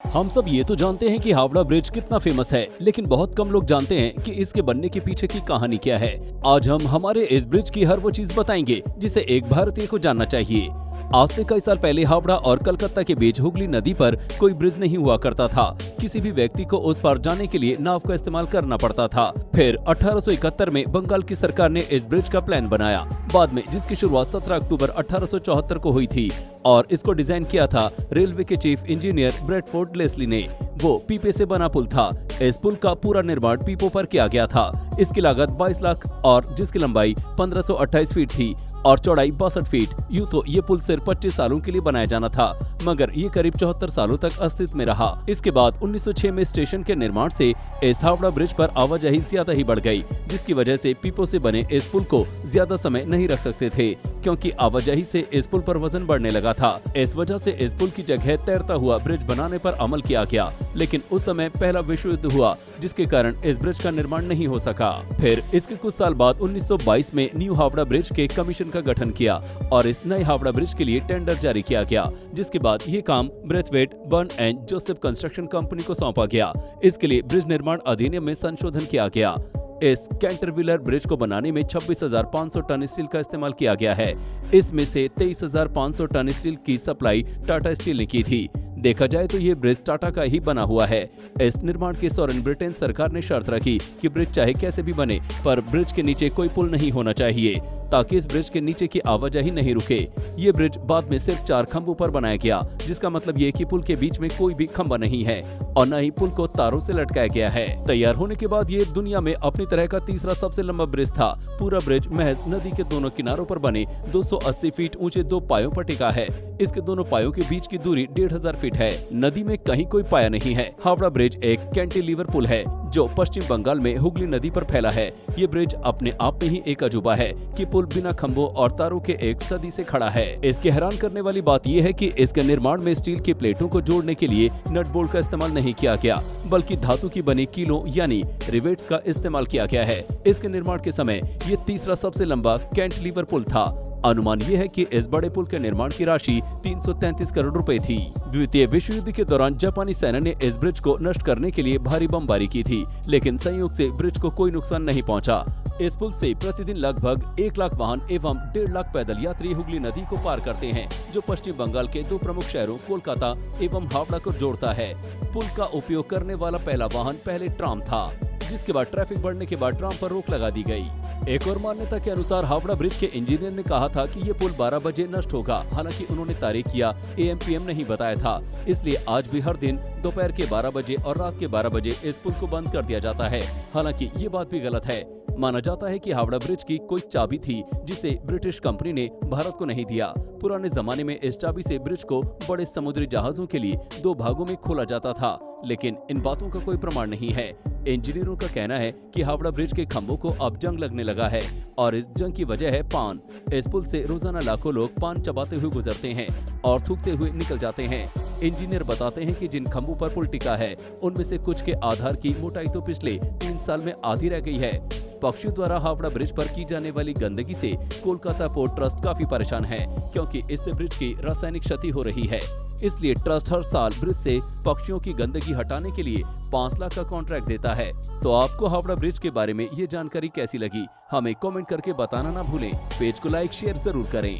हम सब ये तो जानते हैं कि हावड़ा ब्रिज कितना फेमस है, लेकिन बहुत कम लोग जानते हैं कि इसके बनने के पीछे की कहानी क्या है। आज हम हमारे इस ब्रिज की हर वो चीज बताएंगे जिसे एक भारतीय को जानना चाहिए। आज से कई साल पहले हावड़ा और कलकत्ता के बीच हुगली नदी पर कोई ब्रिज नहीं हुआ करता था। किसी भी व्यक्ति को उस पार जाने के लिए नाव का इस्तेमाल करना पड़ता था। फिर 1871 में बंगाल की सरकार ने इस ब्रिज का प्लान बनाया, बाद में जिसकी शुरुआत 17 अक्टूबर 1874 को हुई थी और इसको डिजाइन किया था रेलवे के चीफ इंजीनियर ब्रैडफोर्ड लेस्ली ने। वो पीपे से बना पुल था। इस पुल का पूरा निर्माण पीपों पर किया गया था। इसकी लागत 22 लाख और जिसकी लंबाई 1528 फीट थी और चौड़ाई 62 फीट। यूं तो ये पुल सिर्फ 25 सालों के लिए बनाया जाना था, मगर ये करीब 74 सालों तक अस्तित्व में रहा। इसके बाद 1906 में स्टेशन के निर्माण से इस हावड़ा ब्रिज पर आवाजाही ज्यादा ही बढ़ गई, जिसकी वजह से पीपो से बने इस पुल को ज्यादा समय नहीं रख सकते थे, क्योंकि आवाजाही से इस पुल पर वजन बढ़ने लगा था। इस वजह से इस पुल की जगह तैरता हुआ ब्रिज बनाने पर अमल किया गया, लेकिन उस समय पहला विश्व युद्ध हुआ, जिसके कारण इस ब्रिज का निर्माण नहीं हो सका। फिर इसके कुछ साल बाद 1922 में न्यू हावड़ा ब्रिज के कमीशन का गठन किया और इस नए हावड़ा ब्रिज के लिए टेंडर जारी किया गया, जिसके बाद ये काम Braithwaite Burn and Joseph construction company को सौंपा गया। इसके लिए ब्रिज निर्माण अधिनियम में संशोधन किया गया। इस कैंटरविलर ब्रिज को बनाने में 26,500 टन स्टील का इस्तेमाल किया गया है। इसमें से 23,500 टन स्टील की सप्लाई टाटा स्टील ने की थी। देखा जाए तो ये ब्रिज टाटा का ही बना हुआ है। इस निर्माण के दौरान ब्रिटेन सरकार ने शर्त रखी कि ब्रिज चाहे कैसे भी बने, पर ब्रिज के नीचे कोई पुल नहीं होना चाहिए, ताकि इस ब्रिज के नीचे की आवाजाही नहीं रुके। ये ब्रिज बाद में सिर्फ 4 खंभों पर बनाया गया, जिसका मतलब ये कि पुल के बीच में कोई भी खंभा नहीं है और न ही पुल को तारों से लटकाया गया है। तैयार होने के बाद ये दुनिया में अपनी तरह का तीसरा सबसे लंबा ब्रिज था। पूरा ब्रिज महज नदी के दोनों किनारों पर बने 280 फीट ऊंचे 2 पायों पर टिका है। इसके दोनों पायों के बीच की दूरी 1500 फीट है। नदी में कहीं कोई पाया नहीं है। हावड़ा ब्रिज एक कैंटिलीवर पुल है जो पश्चिम बंगाल में हुगली नदी पर फैला है। ये ब्रिज अपने आप में ही एक अजूबा है कि पुल बिना खंभों और तारों के एक सदी से खड़ा है। इसके हैरान करने वाली बात यह है कि इसके निर्माण में स्टील की प्लेटों को जोड़ने के लिए नट बोल्ट का इस्तेमाल नहीं किया गया, बल्कि धातु की बनी कीलों यानी रिवेट्स का इस्तेमाल किया गया है। इसके निर्माण के समय ये तीसरा सबसे लंबा कैंटिलीवर पुल था। अनुमान ये है कि इस बड़े पुल के निर्माण की राशि 333 करोड़ रुपए थी। द्वितीय विश्व युद्ध के दौरान जापानी सेना ने इस ब्रिज को नष्ट करने के लिए भारी बमबारी की थी, लेकिन संयोग से ब्रिज को कोई नुकसान नहीं पहुंचा। इस पुल से प्रतिदिन लगभग 1 लाख वाहन एवं 1.5 लाख पैदल यात्री हुगली नदी को पार करते हैं, जो पश्चिम बंगाल के 2 प्रमुख शहरों कोलकाता एवं हावड़ा को जोड़ता है। पुल का उपयोग करने वाला पहला वाहन पहले ट्राम था, जिसके बाद ट्रैफिक बढ़ने के बाद ट्राम पर रोक लगा दी गई। एक और मान्यता के अनुसार हावड़ा ब्रिज के इंजीनियर ने कहा था कि ये पुल 12 बजे नष्ट होगा। हालांकि उन्होंने तारीख या AM PM नहीं बताया था, इसलिए आज भी हर दिन दोपहर के 12 बजे और रात के 12 बजे इस पुल को बंद कर दिया जाता है। हालांकि ये बात भी गलत है। माना जाता है कि हावड़ा ब्रिज की कोई चाबी थी, जिसे ब्रिटिश कंपनी ने भारत को नहीं दिया। पुराने जमाने में इस चाबी से ब्रिज को बड़े समुद्री जहाजों के लिए 2 भागों में खोला जाता था, लेकिन इन बातों का कोई प्रमाण नहीं है। इंजीनियरों का कहना है कि हावड़ा ब्रिज के खंभों को अब जंग लगने लगा है और इस जंग की वजह है पान। इस पुल से रोजाना लाखों लोग पान चबाते हुए गुजरते हैं और थूकते हुए निकल जाते हैं। इंजीनियर बताते हैं कि जिन खंभों पर पुल टिका है, उनमें से कुछ के आधार की मोटाई तो पिछले 3 साल में आधी रह गई है। पक्षियों द्वारा हावड़ा ब्रिज पर की जाने वाली गंदगी से कोलकाता पोर्ट ट्रस्ट काफी परेशान है, क्योंकि इससे ब्रिज की रासायनिक क्षति हो रही है। इसलिए ट्रस्ट हर साल ब्रिज से पक्षियों की गंदगी हटाने के लिए 5 लाख का कॉन्ट्रैक्ट देता है। तो आपको हावड़ा ब्रिज के बारे में ये जानकारी कैसी लगी, हमें कमेंट करके बताना ना भूलें। पेज को लाइक शेयर जरूर करें।